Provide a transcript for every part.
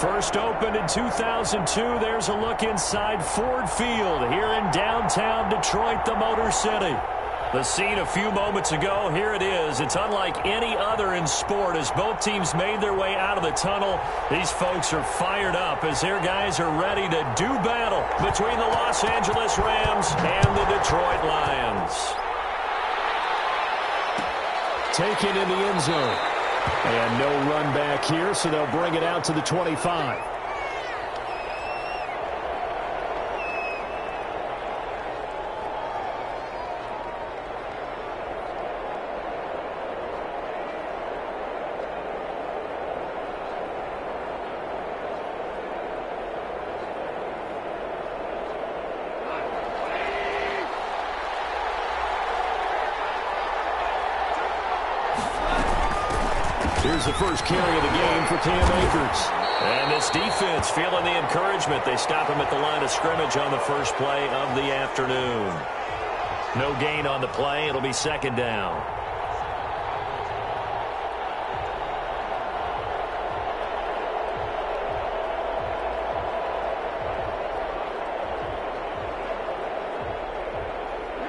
First opened in 2002. There's a look inside Ford Field here in downtown Detroit, the Motor City. The scene a few moments ago, here it is. It's unlike any other in sport as both teams made their way out of the tunnel. These folks are fired up as their guys are ready to do battle between the Los Angeles Rams and the Detroit Lions. Taken in the end zone. And no run back here, so they'll bring it out to the 25. Here's the first carry of the game for Cam Akers. And this defense feeling the encouragement. They stop him at the line of scrimmage on the first play of the afternoon. No gain on the play. It'll be second down.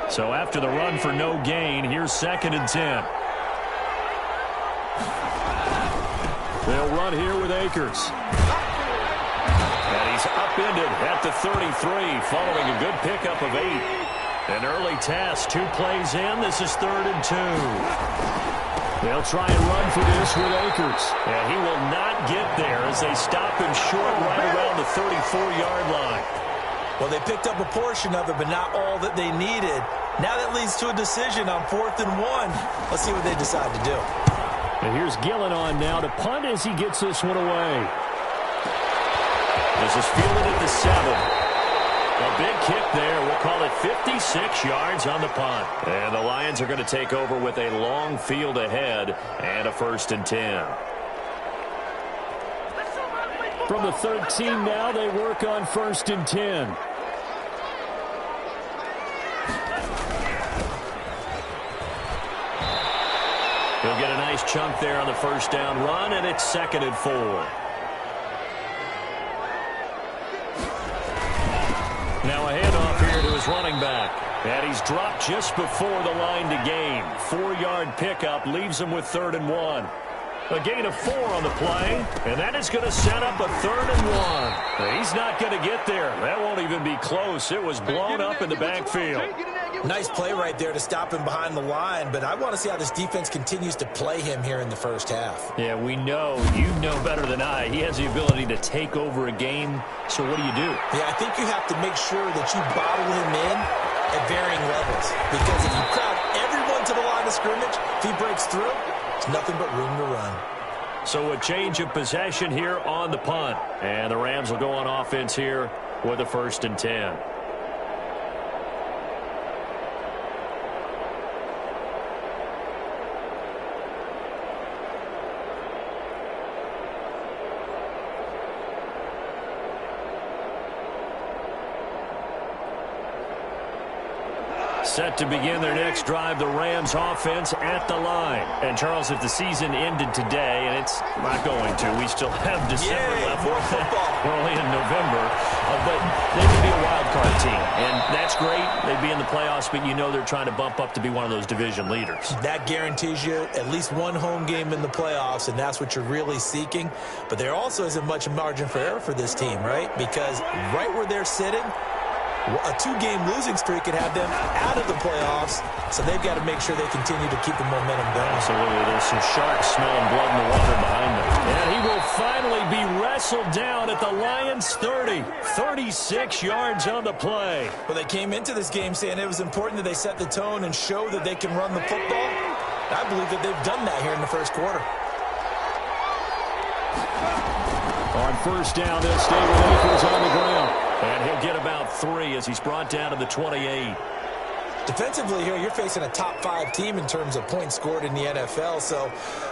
So after the run for no gain, here's 2nd and 10. They'll run here with Akers. And he's upended at the 33 following a good pickup of 8. An early task, 2 plays in. This is 3rd and 2. They'll try and run for this with Akers. And he will not get there as they stop him short right around the 34-yard line. Well, they picked up a portion of it, but not all that they needed. Now that leads to a decision on 4th and 1. Let's see what they decide to do. And here's Gillen on now to punt as he gets this one away. This is fielded at the 7. A big kick there. We'll call it 56 yards on the punt. And the Lions are going to take over with a long field ahead and a 1st and 10. From the 13 now, they work on 1st and 10. He'll get a nice chunk there on the first down run, and it's 2nd and 4. Now a handoff here to his running back. And he's dropped just before the line to gain. 4-yard pickup leaves him with 3rd and 1. A gain of 4 on the play, and that is going to set up a 3rd and 1. He's not going to get there. That won't even be close. It was blown up in the backfield. Nice play right there to stop him behind the line, but I want to see how this defense continues to play him here in the first half. Yeah, we know. You know better than I. He has the ability to take over a game, so what do you do? Yeah, I think you have to make sure that you bottle him in at varying levels, because if you crowd everyone to the line of scrimmage, if he breaks through, it's nothing but room to run. So a change of possession here on the punt, and the Rams will go on offense here with a 1st and 10. Set to begin their next drive, the Rams offense at the line. And, Charles, if the season ended today, and it's not going to, we still have December left. More football. We're only in November. But they would be a wild card team. And that's great. They'd be in the playoffs, but you know they're trying to bump up to be one of those division leaders. That guarantees you at least one home game in the playoffs, and that's what you're really seeking. But there also isn't much margin for error for this team, right? Because right where they're sitting, a 2-game losing streak could have them out of the playoffs, so they've got to make sure they continue to keep the momentum going. Absolutely. There's some sharks smelling blood in the water behind them. And he will finally be wrestled down at the Lions' 30. 36 yards on the play. Well, they came into this game saying it was important that they set the tone and show that they can run the football. I believe that they've done that here in the first quarter. On first down, they'll stay with Akers on the ground. And he'll get about 3 as he's brought down to the 28. Defensively here, you're facing a top-5 team in terms of points scored in the NFL. So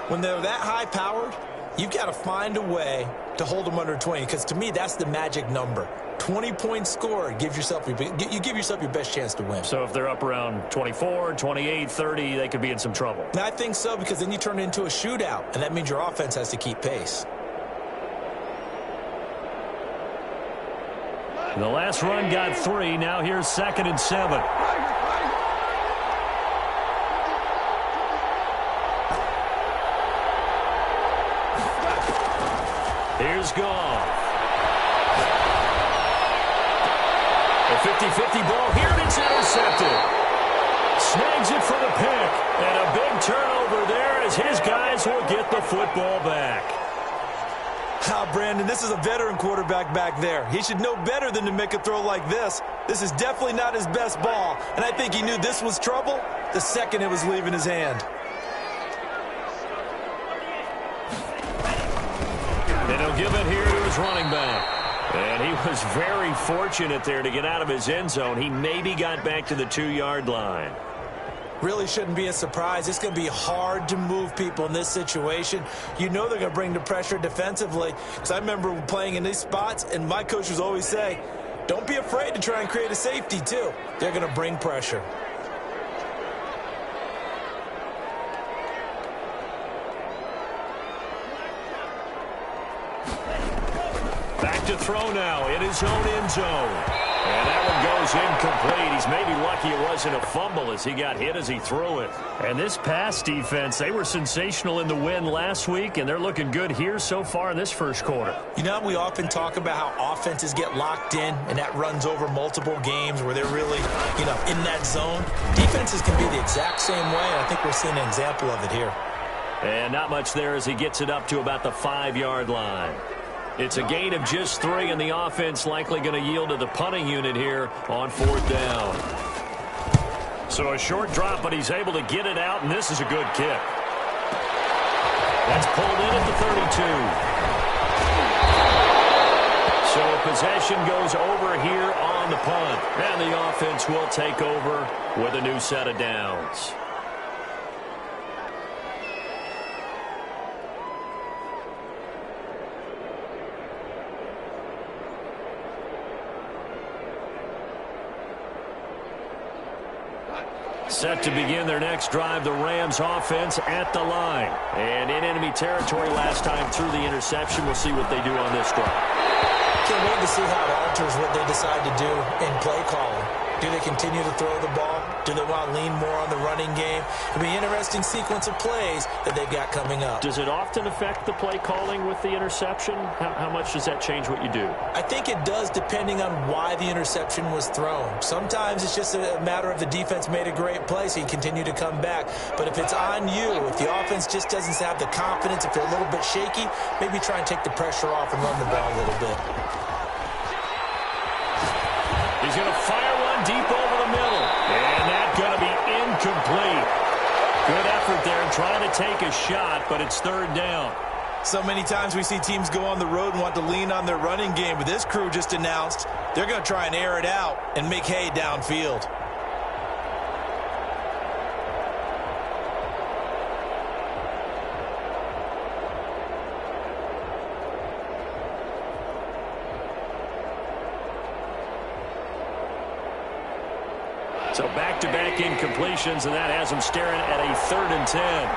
when they're that high-powered, you've got to find a way to hold them under 20. Because to me, that's the magic number. 20 points scored, you give yourself your best chance to win. So if they're up around 24, 28, 30, they could be in some trouble. And I think so, because then you turn it into a shootout, and that means your offense has to keep pace. The last run got 3. Now here's 2nd and 7. Here's Goff. A 50-50 ball here, and it's intercepted. Snags it for the pick. And a big turnover there as his guys will get the football back. Brandon, this is a veteran quarterback back there. He should know better than to make a throw like this. This is definitely not his best ball, and I think he knew this was trouble the second it was leaving his hand. And he'll give it here to his running back. And he was very fortunate there to get out of his end zone. He maybe got back to the 2-yard line. Really shouldn't be a surprise. It's going to be hard to move people in this situation. You know they're going to bring the pressure defensively. Because I remember playing in these spots, and my coaches always say, don't be afraid to try and create a safety, too. They're going to bring pressure. Back to throw now in his own end zone. And that one goes incomplete. He's maybe lucky it wasn't a fumble as he got hit as he threw it. And this pass defense, they were sensational in the win last week, and they're looking good here so far in this first quarter. You know, we often talk about how offenses get locked in, and that runs over multiple games where they're really, in that zone. Defenses can be the exact same way, and I think we're seeing an example of it here. And not much there as he gets it up to about the 5-yard line. It's a gain of just 3, and the offense likely going to yield to the punting unit here on 4th down. So a short drop, but he's able to get it out, and this is a good kick. That's pulled in at the 32. So possession goes over here on the punt, and the offense will take over with a new set of downs. Set to begin their next drive, the Rams offense at the line. And in enemy territory last time through the interception. We'll see what they do on this drive. Can't wait to see how it alters what they decide to do in play calling. Do they continue to throw the ball? Do they want to lean more on the running game? It'll be an interesting sequence of plays that they've got coming up. Does it often affect the play calling with the interception? How much does that change what you do? I think it does depending on why the interception was thrown. Sometimes it's just a matter of the defense made a great play, so you continue to come back. But if it's on you, if the offense just doesn't have the confidence, if they're a little bit shaky, maybe try and take the pressure off and run the ball a little bit. He's going to fire one deep over the middle. And that's going to be incomplete. Good effort there trying to take a shot, but it's 3rd down. So many times we see teams go on the road and want to lean on their running game, but this crew just announced they're going to try and air it out and make hay downfield. So back-to-back incompletions, and that has him staring at a 3rd and 10.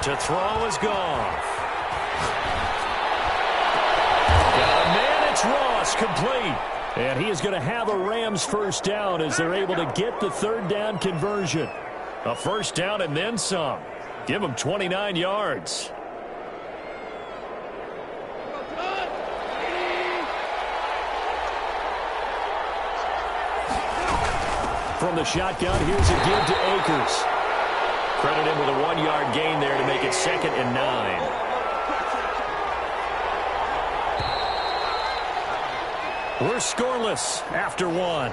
To throw is Goff. Got a man, it's Ross, complete. And he is going to have a Rams first down as they're able to get the 3rd down conversion. A first down and then some. Give them 29 yards. From the shotgun, here's a give to Akers. Credit him with a 1-yard gain there to make it 2nd and 9. We're scoreless after 1.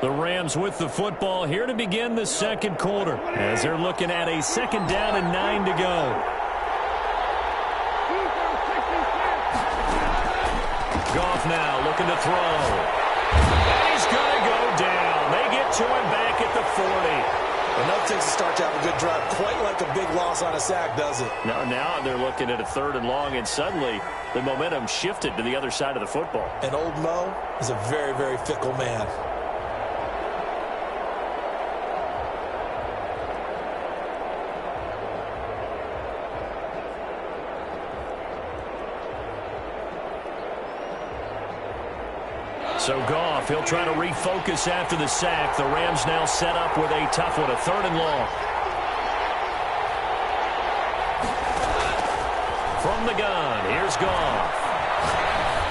The Rams with the football here to begin the second quarter as they're looking at a 2nd down and 9 to go. Goff now looking to throw. And he's going to go down. They get to him back at the 40. Enough takes to start to have a good drive. Quite like a big loss on a sack, does it? Now they're looking at a 3rd and long, and suddenly the momentum shifted to the other side of the football. And old Mo is a very, very fickle man. So Goff, he'll try to refocus after the sack. The Rams now set up with a tough one, a 3rd and long. From the gun, here's Goff.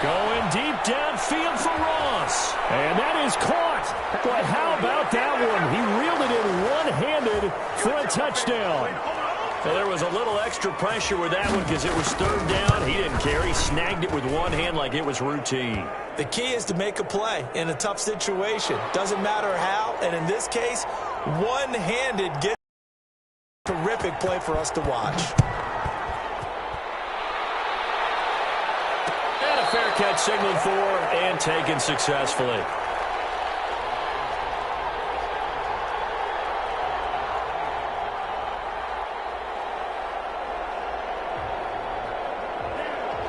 Going deep downfield for Ross. And that is caught. But how about that one? He reeled it in one-handed for a touchdown. Now, there was a little extra pressure with that one because it was 3rd down. He didn't care. He snagged it with one hand like it was routine. The key is to make a play in a tough situation. Doesn't matter how. And in this case, one-handed gets a terrific play for us to watch. And a fair catch signaled for and taken successfully.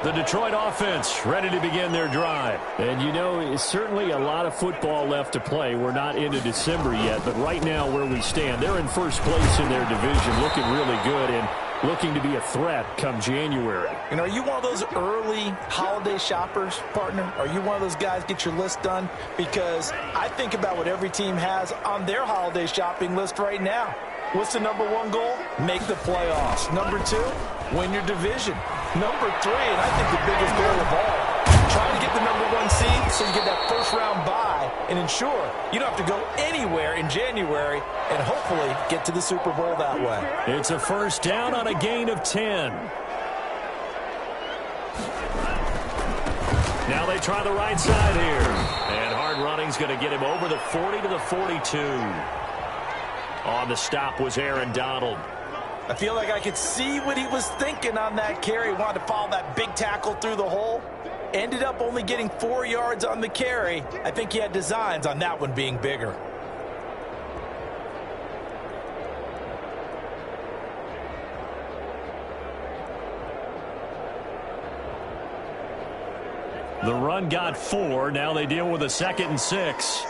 The Detroit offense ready to begin their drive. And, you know, it's certainly a lot of football left to play. We're not into December yet, but right now where we stand, they're in first place in their division, looking really good and looking to be a threat come January. And are you one of those early holiday shoppers, partner? Are you one of those guys get your list done? Because I think about what every team has on their holiday shopping list right now. What's the #1 goal? Make the playoffs. #2, win your division. #3, and I think the biggest goal of all, trying to get the #1 seed so you get that first-round bye and ensure you don't have to go anywhere in January and hopefully get to the Super Bowl that way. It's a 1st down on a gain of 10. Now they try the right side here. And hard running's going to get him over the 40 to the 42. On the stop was Aaron Donald. I feel like I could see what he was thinking on that carry. He wanted to follow that big tackle through the hole. Ended up only getting 4 yards on the carry. I think he had designs on that one being bigger. The run got 4. Now they deal with a 2nd and 6.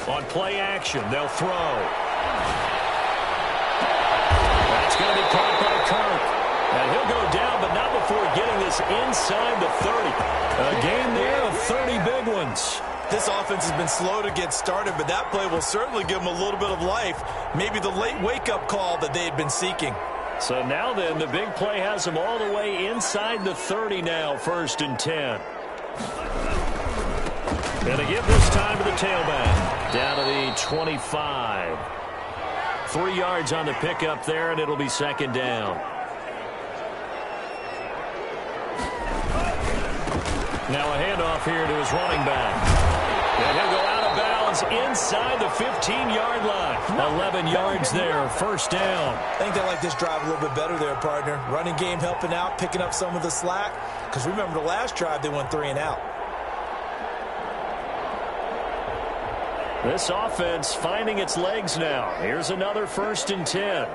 On play action, they'll throw. That's going to be caught by Kirk. And he'll go down, but not before getting this inside the 30. A gain there of 30 big ones. This offense has been slow to get started, but that play will certainly give them a little bit of life. Maybe the late wake-up call that they had been seeking. So now then, the big play has them all the way inside the 30 now, 1st and 10. And they give this time to the tailback. Down to the 25. 3 yards on the pickup there, and it'll be 2nd down. Now a handoff here to his running back. And he'll go out of bounds inside the 15-yard line. 11 yards there, 1st down. I think they like this drive a little bit better there, partner. Running game helping out, picking up some of the slack. Because remember the last drive, they went 3 and out. This offense finding its legs now. Here's another 1st and 10.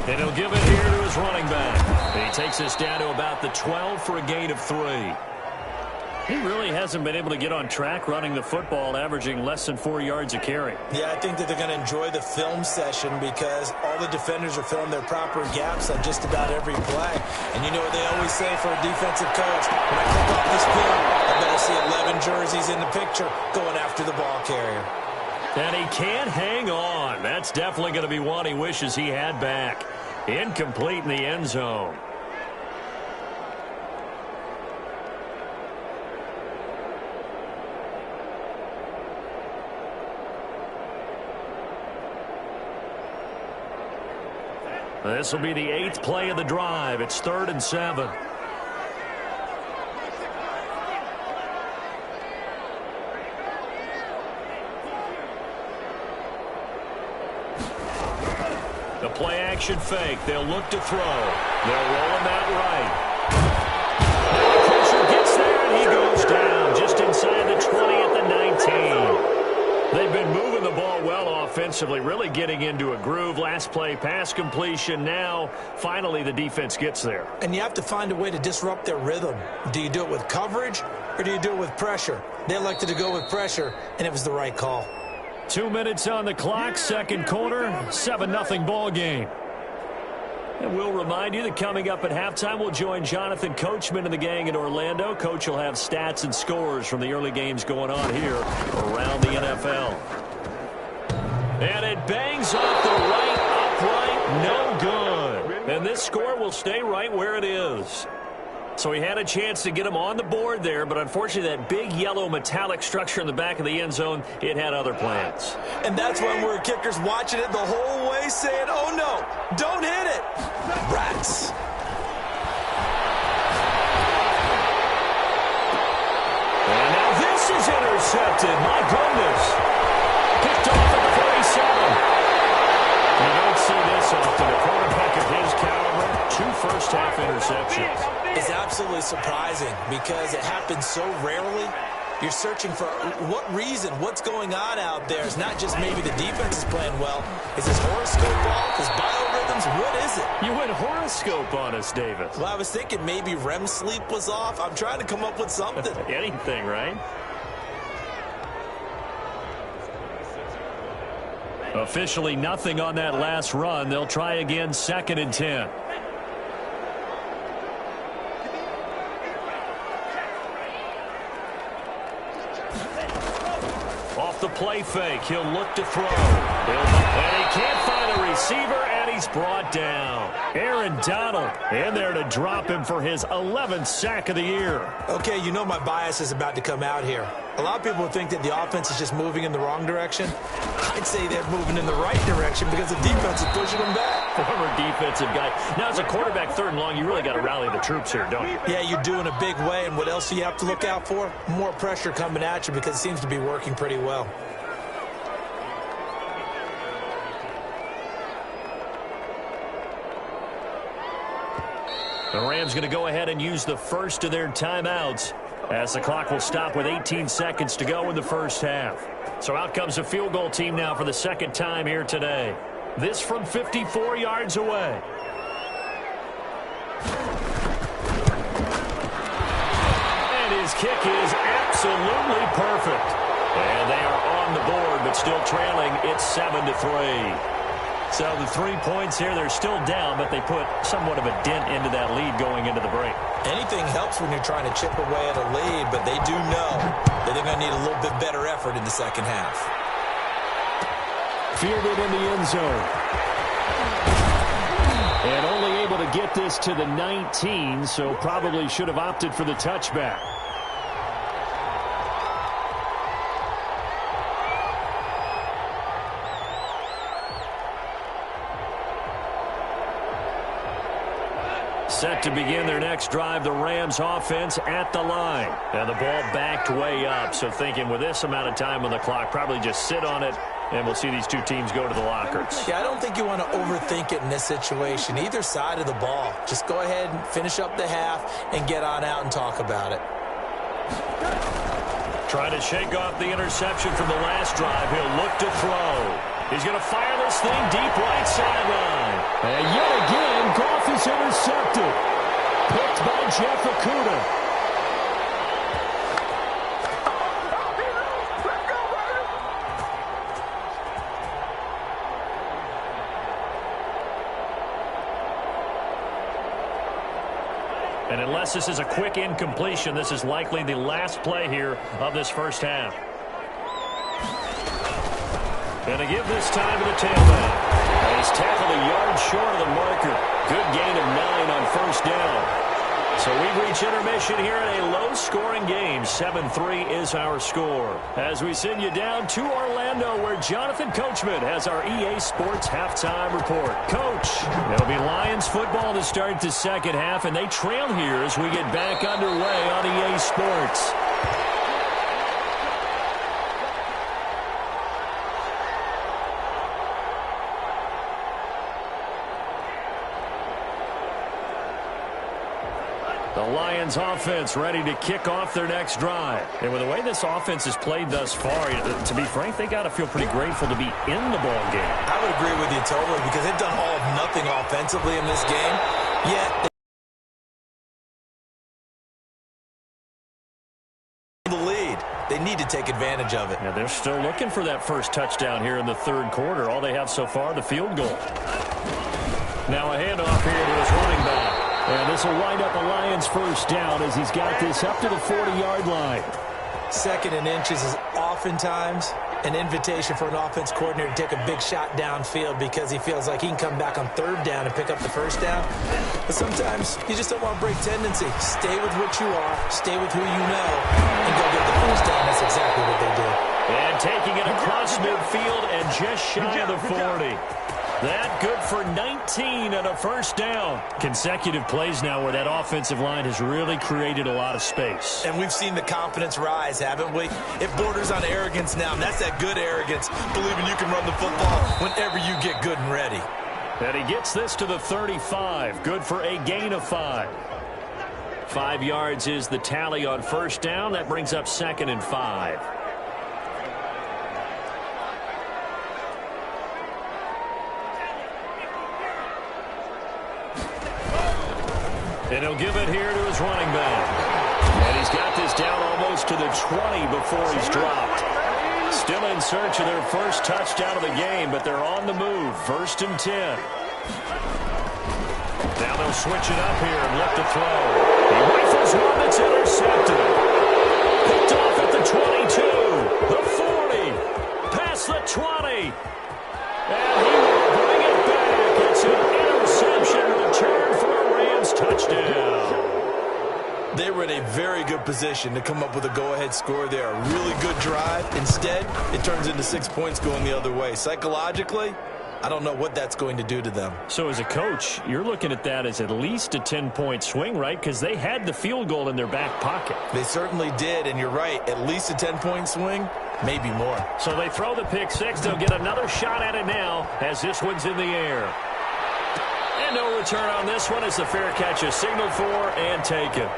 And he'll give it here to his running back. And he takes us down to about the 12 for a gain of 3. He really hasn't been able to get on track running the football, averaging less than 4 yards a carry. Yeah, I think that they're going to enjoy the film session because all the defenders are filling their proper gaps on just about every play. And you know what they always say for a defensive coach? When I click off this film, I better see 11 jerseys in the picture going after the ball carrier. And he can't hang on. That's definitely going to be one he wishes he had back. Incomplete in the end zone. This will be the 8th play of the drive. It's 3rd and 7. The play action fake. They'll look to throw. They'll roll him that right. Now the pressure gets there and he goes down just inside the 20 at the 19. They've been moving the ball well offensively, really getting into a groove. Last play, pass completion. Now, finally, the defense gets there. And you have to find a way to disrupt their rhythm. Do you do it with coverage or do you do it with pressure? They elected to go with pressure, and it was the right call. 2 minutes on the clock, 2nd quarter, 7-0 ball game. And we'll remind you that coming up at halftime, we'll join Jonathan Coachman and the gang in Orlando. Coach will have stats and scores from the early games going on here around the NFL. And it bangs off the right upright. No good. And this score will stay right where it is. So he had a chance to get him on the board there, but unfortunately that big yellow metallic structure in the back of the end zone, it had other plans. And that's when we're kickers watching it the whole way saying, oh no, don't hit it. Rats. And now this is intercepted. My goodness. Picked off at the 47. You don't see this often. A quarterback of his caliber, 2 first-half interceptions. It's absolutely surprising because it happens so rarely. You're searching for what reason, what's going on out there. It's not just maybe the defense is playing well. Is this horoscope off? Is biorhythms? What is it? You went horoscope on us, David. Well, I was thinking maybe REM sleep was off. I'm trying to come up with something. Anything, right? Officially nothing on that last run. They'll try again, 2nd and 10. Off the play fake, he'll look to throw. And he can't find a receiver, and he's brought down. Aaron Donald in there to drop him for his 11th sack of the year. Okay, you know my bias is about to come out here. A lot of people think that the offense is just moving in the wrong direction. I'd say they're moving in the right direction because the defense is pushing them back. Former defensive guy. Now, as a quarterback, 3rd and long, you really got to rally the troops here, don't you? Yeah, you do in a big way. And what else do you have to look out for? More pressure coming at you because it seems to be working pretty well. The Rams going to go ahead and use the first of their timeouts as the clock will stop with 18 seconds to go in the first half. So out comes a field goal team now for the 2nd time here today. This from 54 yards away. And his kick is absolutely perfect. And they are on the board, but still trailing. It's 7-3. So the 3 points here, they're still down, but they put somewhat of a dent into that lead going into the break. Anything helps when you're trying to chip away at a lead, but they do know that they're going to need a little bit better effort in the second half. Fielded in the end zone. And only able to get this to the 19, so probably should have opted for the touchback. Set to begin their next drive, the Rams offense at the line. And the ball backed way up, so thinking with this amount of time on the clock, probably just sit on it, and we'll see these two teams go to the lockers. Yeah, I don't think you want to overthink it in this situation. Either side of the ball. Just go ahead and finish up the half and get on out and talk about it. Trying to shake off the interception from the last drive. He'll look to throw. He's going to fire this thing deep right sideline. And yet again, Goff is intercepted. Picked by Jeff Okudah. And unless this is a quick incompletion, this is likely the last play here of this first half. And to give this time to the tailback. And he's tackled a yard short of the marker. Good gain of 9 on first down. So we've reached intermission here in a low-scoring game. 7-3 is our score. As we send you down to Orlando, where Jonathan Coachman has our EA Sports halftime report. Coach, it'll be Lions football to start the second half, and they trail here as we get back underway on EA Sports. The Lions offense ready to kick off their next drive. And with the way this offense has played thus far, to be frank, they got to feel pretty grateful to be in the ball game. I would agree with you totally because they've done all of nothing offensively in this game. Yet the lead. They need to take advantage of it. Yeah, they're still looking for that first touchdown here in the third quarter. All they have so far, the field goal. Now a handoff here to his running back. And this will wind up a Lions first down as he's got this up to the 40-yard line. Second and inches is oftentimes an invitation for an offense coordinator to take a big shot downfield because he feels like he can come back on third down and pick up the first down. But sometimes you just don't want to break tendency. Stay with what you are, stay with who you know, and go get the first down. That's exactly what they did. And taking it across midfield and just shy of the 40. That good for 19 and a first down. Consecutive plays now where that offensive line has really created a lot of space. And we've seen the confidence rise, haven't we? It borders on arrogance now, and that's that good arrogance, believing you can run the football whenever you get good and ready. And he gets this to the 35. Good for a gain of 5. 5 yards is the tally on first down. That brings up 2nd and 5. And he'll give it here to his running back. And he's got this down almost to the 20 before he's dropped. Still in search of their first touchdown of the game, but they're on the move. 1st and 10. Now they'll switch it up here and look to throw. He rifles one that's intercepted. Picked off at the 22, the 40, past the 20. And he will bring it back. It's an interception return for a Rams touchdown. They were in a very good position to come up with a go-ahead score there. A really good drive. Instead, it turns into 6 points going the other way. Psychologically, I don't know what that's going to do to them. So as a coach, you're looking at that as at least a 10-point swing, right? Because they had the field goal in their back pocket. They certainly did, and you're right. At least a 10-point swing, maybe more. So they throw the pick six. They'll get another shot at it now as this one's in the air. And no return on this one as the fair catch is signaled for and taken.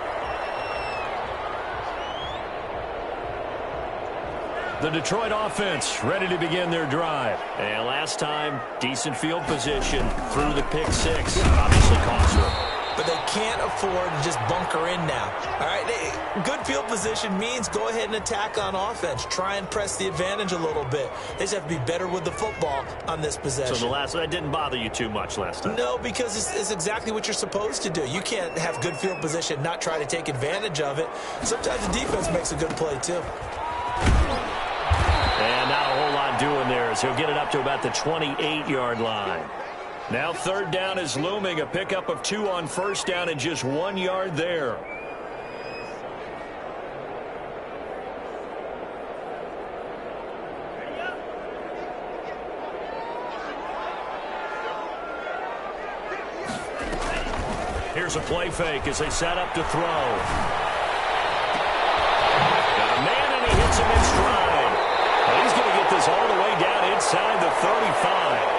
The Detroit offense ready to begin their drive. And last time, decent field position through the pick six. Obviously cost them. But they can't afford to just bunker in now. All right, good field position means go ahead and attack on offense. Try and press the advantage a little bit. They just have to be better with the football on this possession. So that didn't bother you too much last time? No, because it's exactly what you're supposed to do. You can't have good field position, not try to take advantage of it. Sometimes the defense makes a good play, too. And not a whole lot doing there as he'll get it up to about the 28-yard line. Now 3rd down is looming. A pickup of 2 on first down and just 1 yard there. Here's a play fake as they set up to throw. Got a man and he hits him in stride. And he's going to get this all the way down inside the 35.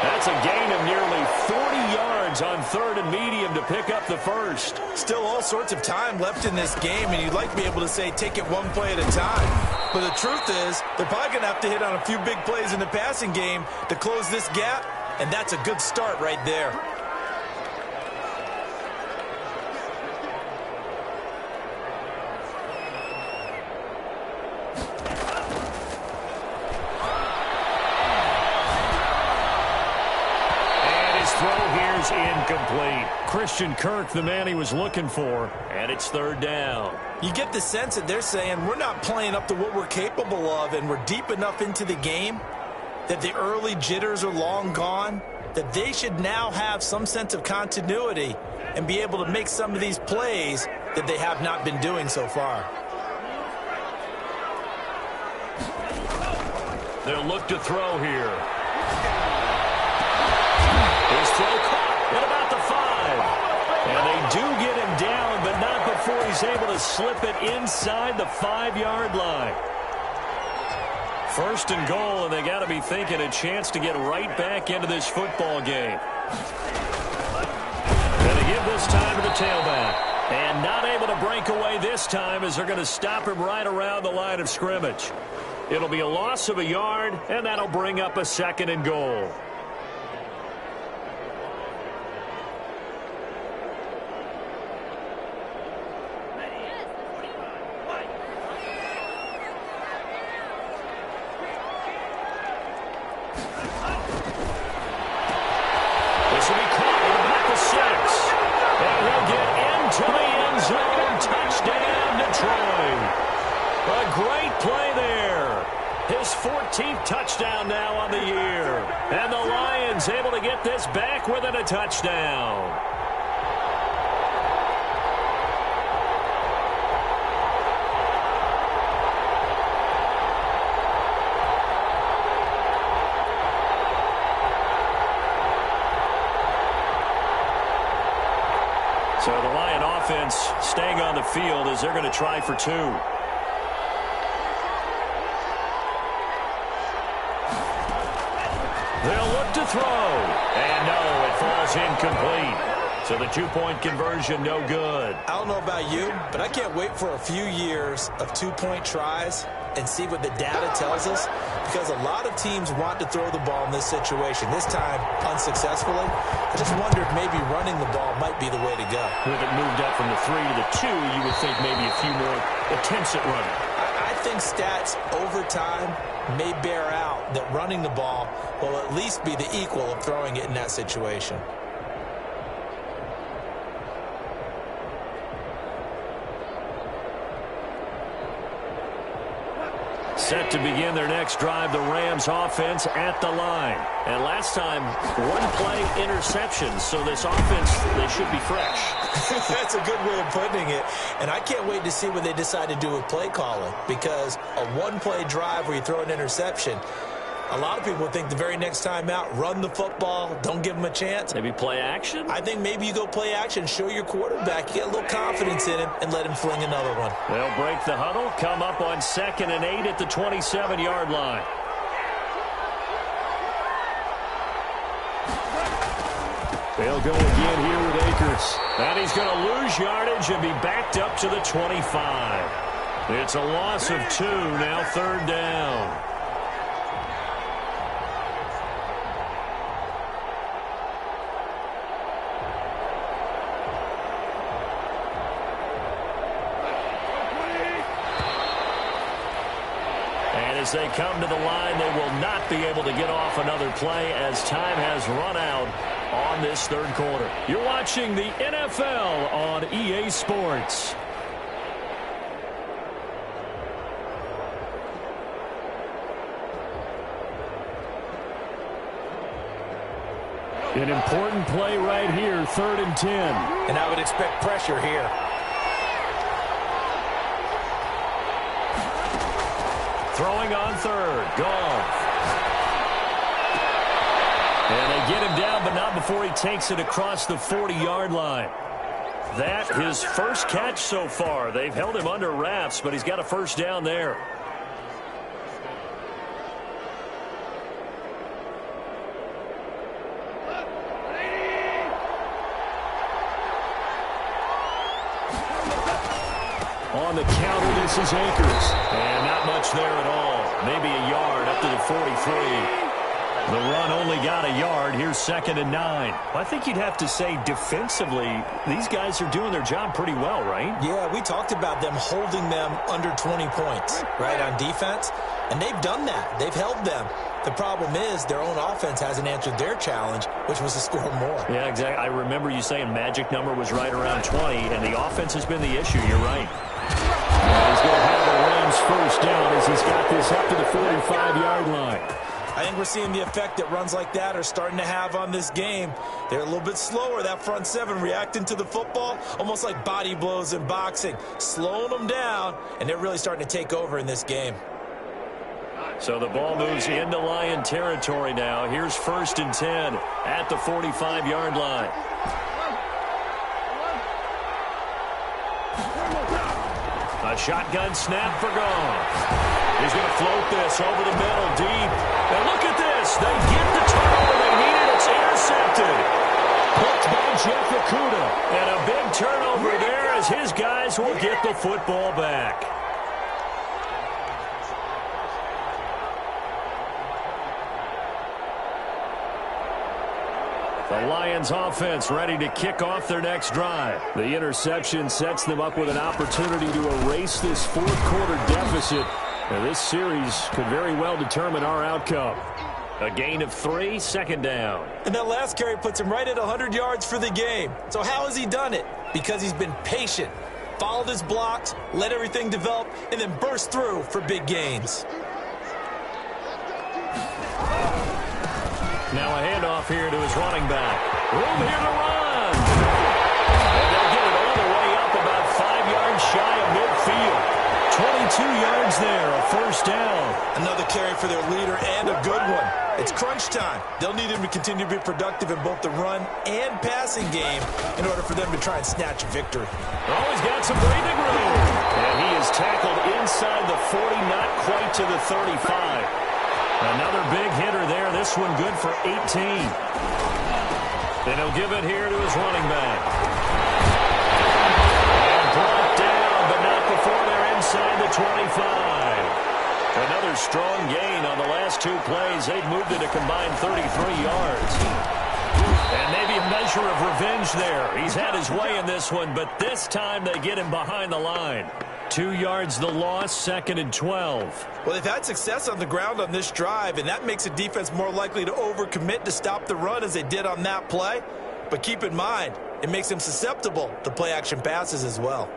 That's a gain of nearly 40 yards on 3rd and medium to pick up the first. Still all sorts of time left in this game, and you'd like to be able to say take it one play at a time. But the truth is, they're probably going to have to hit on a few big plays in the passing game to close this gap, and that's a good start right there. Incomplete. Christian Kirk, the man he was looking for, and it's 3rd down. You get the sense that they're saying we're not playing up to what we're capable of, and we're deep enough into the game that the early jitters are long gone, that they should now have some sense of continuity and be able to make some of these plays that they have not been doing so far. They'll look to throw here. His throw caught at about the 5. And they do get him down, but not before he's able to slip it inside the 5-yard line. 1st and goal, and they got to be thinking a chance to get right back into this football game. And they give this time to the tailback. And not able to break away this time as they're going to stop him right around the line of scrimmage. It'll be a loss of a yard, and that'll bring up a 2nd and goal. This will be caught 14th touchdown now on the year. And the Lions able to get this back within a touchdown. So the Lion offense staying on the field as they're going to try for two. They'll look to throw. And no, it falls incomplete. So the two-point conversion no good. I don't know about you, but I can't wait for a few years of two-point tries and see what the data tells us, because a lot of teams want to throw the ball in this situation, this time unsuccessfully. I just wondered maybe running the ball might be the way to go. With it moved up from the 3 to the 2, you would think maybe a few more attempts at running. I think stats over time may bear out that running the ball will at least be the equal of throwing it in that situation. Set to begin their next drive, the Rams offense at the line. And last time, one-play interception, so this offense, they should be fresh. That's a good way of putting it. And I can't wait to see what they decide to do with play calling, because a one-play drive where you throw an interception, a lot of people think the very next time out, run the football, don't give them a chance. Maybe play action? I think maybe you go play action, show your quarterback, you get a little confidence in him, and let him fling another one. They'll break the huddle, come up on 2nd and 8 at the 27-yard line. They'll go again here with Akers. And he's going to lose yardage and be backed up to the 25. It's a loss of 2, now 3rd down. As they come to the line, they will not be able to get off another play as time has run out on this 3rd quarter. You're watching the NFL on EA Sports. An important play right here, 3rd and 10. And I would expect pressure here. Throwing on 3rd. Goff. And they get him down, but not before he takes it across the 40-yard line. That his first catch so far. They've held him under wraps, but he's got a first down there. On the counter, this is Akers. And not much there at all. Maybe a yard up to the 43. The run only got a yard. Here's 2nd and 9. Well, I think you'd have to say defensively, these guys are doing their job pretty well, right? Yeah, we talked about them holding them under 20 points, right, on defense. And they've done that. They've held them. The problem is their own offense hasn't answered their challenge, which was to score more. Yeah, exactly. I remember you saying magic number was right around 20, and the offense has been the issue. You're right. And he's going to have the Rams first down as he's got this up to the 45-yard line. I think we're seeing the effect that runs like that are starting to have on this game. They're a little bit slower, that front seven, reacting to the football, almost like body blows in boxing, slowing them down, and they're really starting to take over in this game. So the ball moves into Lion territory now. Here's 1st and 10 at the 45-yard line. A shotgun snap for Goff. He's going to float this over the middle deep. And look at this. They get the turnover they needed. It's intercepted. Picked by Jeff Okudah. And a big turnover there as his guys will get the football back. The Lions offense ready to kick off their next drive. The interception sets them up with an opportunity to erase this 4th quarter deficit. Now, this series could very well determine our outcome. A gain of 3, 2nd down. And that last carry puts him right at 100 yards for the game. So how has he done it? Because he's been patient, followed his blocks, let everything develop, and then burst through for big gains. Now a handoff here to his running back. Room here to run. And they'll get it all the way up about 5 yards shy of midfield. 22 yards there, a first down. Another carry for their leader and a good one. It's crunch time. They'll need him to continue to be productive in both the run and passing game in order for them to try and snatch a victory. Oh, he's got some breathing room. And he is tackled inside the 40, not quite to the 35. Another big hitter there. This one good for 18. Then he'll give it here to his running back. And brought down, but not before they're inside the 25. Another strong gain on the last 2 plays. They've moved it a combined 33 yards. And maybe a measure of revenge there. He's had his way in this one, but this time they get him behind the line. 2 yards the loss, 2nd and 12. Well, they've had success on the ground on this drive, and that makes a defense more likely to overcommit to stop the run as they did on that play. But keep in mind, it makes them susceptible to play-action passes as well.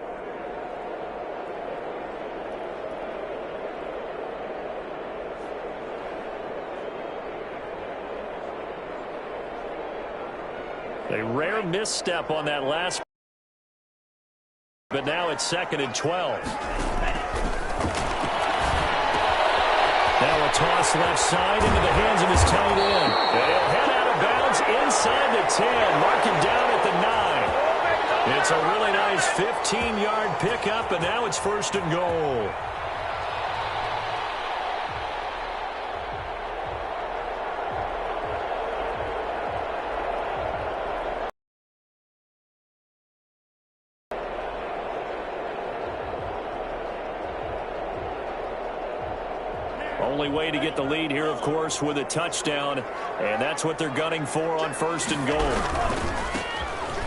A rare misstep on that last, but now it's 2nd and 12. Now a toss left side into the hands of his tight end. They'll head out of bounds inside the 10, mark him down at the 9. It's a really nice 15-yard pickup, and now it's 1st and goal. Only way to get the lead here, of course, with a touchdown, and that's what they're gunning for on 1st and goal.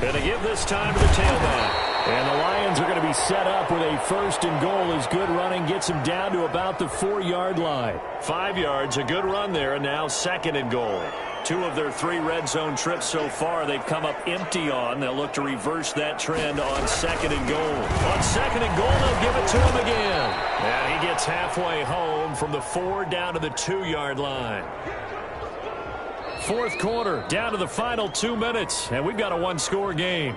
Going to give this time to the tailback. And the Lions are going to be set up with a 1st and goal as good running gets them down to about the 4-yard line. 5 yards, a good run there, and now 2nd and goal. 2 of their 3 red zone trips so far they've come up empty on. They'll look to reverse that trend on 2nd and goal. On 2nd and goal, they'll give it to him again. And he gets halfway home from the 4 down to the 2-yard line. 4th quarter, down to the final 2 minutes, and we've got a 1-score game.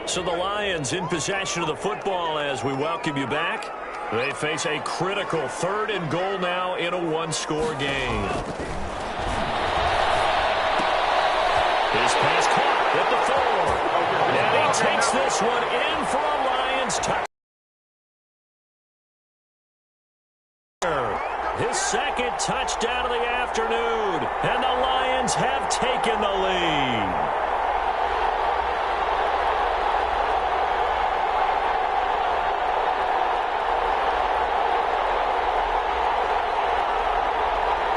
So the Lions in possession of the football as we welcome you back. They face a critical 3rd and goal now in a 1-score game. His pass caught at the 4. And he takes this one in for a Lions touchdown. His 2nd touchdown of the afternoon. And the Lions have taken the lead.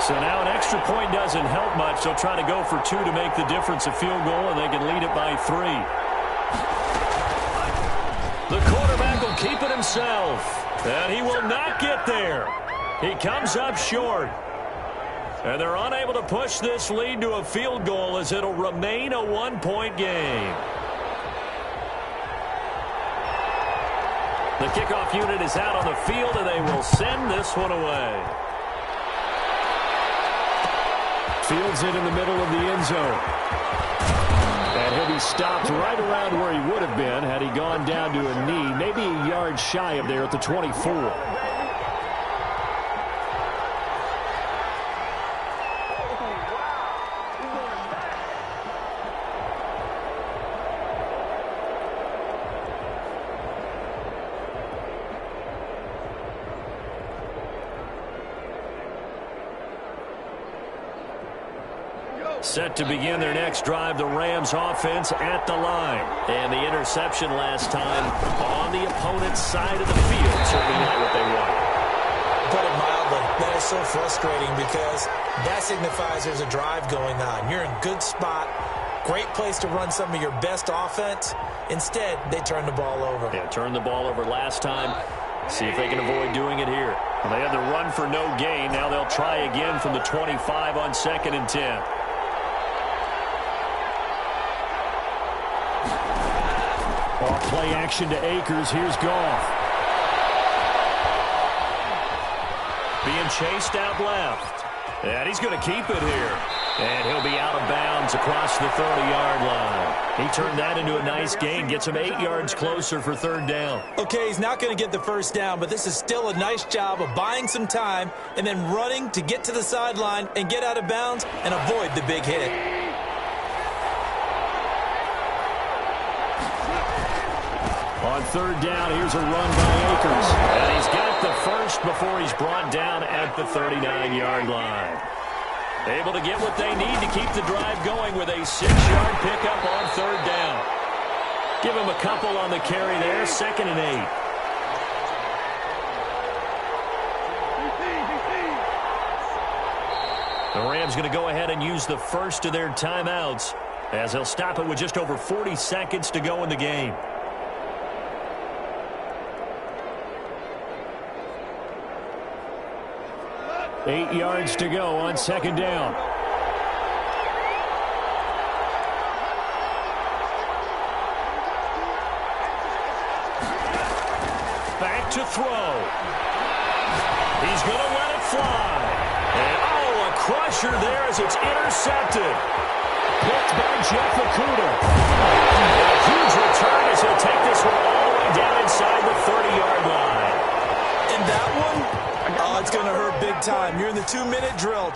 So now an extra point doesn't help much. They'll try to go for 2 to make the difference a field goal, and they can lead it by 3. The quarterback will keep it himself, and he will not get there. He comes up short, and they're unable to push this lead to a field goal as it'll remain a 1-point game. The kickoff unit is out on the field, and they will send this one away. Fields it in the middle of the end zone. And he'll be stopped right around where he would have been had he gone down to a knee, maybe a yard shy of there at the 24. Set to begin their next drive, the Rams offense at the line. And the interception last time on the opponent's side of the field. Certainly not what they want. Put it mildly, that is so frustrating because that signifies there's a drive going on. You're in good spot, great place to run some of your best offense. Instead, they turn the ball over. Yeah, turned the ball over last time. See if they can avoid doing it here. Well, they had the run for no gain. Now they'll try again from the 25 on 2nd and 10. Play action to Akers. Here's Goff. Being chased out left. And he's going to keep it here. And he'll be out of bounds across the 30-yard line. He turned that into a nice gain, gets him 8 yards closer for third down. Okay, he's not going to get the first down, but this is still a nice job of buying some time and then running to get to the sideline and get out of bounds and avoid the big hit. On third down, here's a run by Akers. And he's got the first before he's brought down at the 39-yard line. Able to get what they need to keep the drive going with a 6-yard pickup on third down. Give him a couple on the carry there, 2nd and 8. The Rams going to go ahead and use the first of their timeouts as they'll stop it with just over 40 seconds to go in the game. Eight yards to go on second down. Back to throw. He's going to let it fly. And, oh, a crusher there as it's intercepted. Picked by Jeff Okudah. A huge return as he'll take this one all the way down inside the 30-yard line. And that one, oh, it's going to hurt big time. You're in the 2-minute drill.